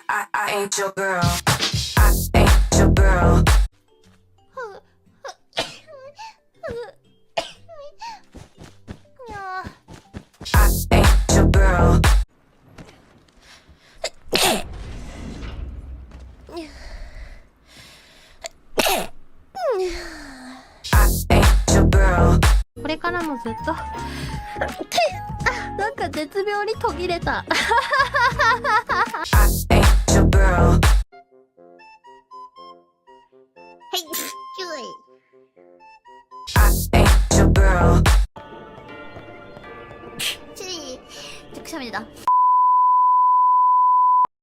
I ain't your girl. I ain't your girl. I ain't your girl. I ain't your girl. これからもずっとなんか絶妙に途切れた。 I ain't your girl. はい、I ain't your girl. ちょくしゃみ出た。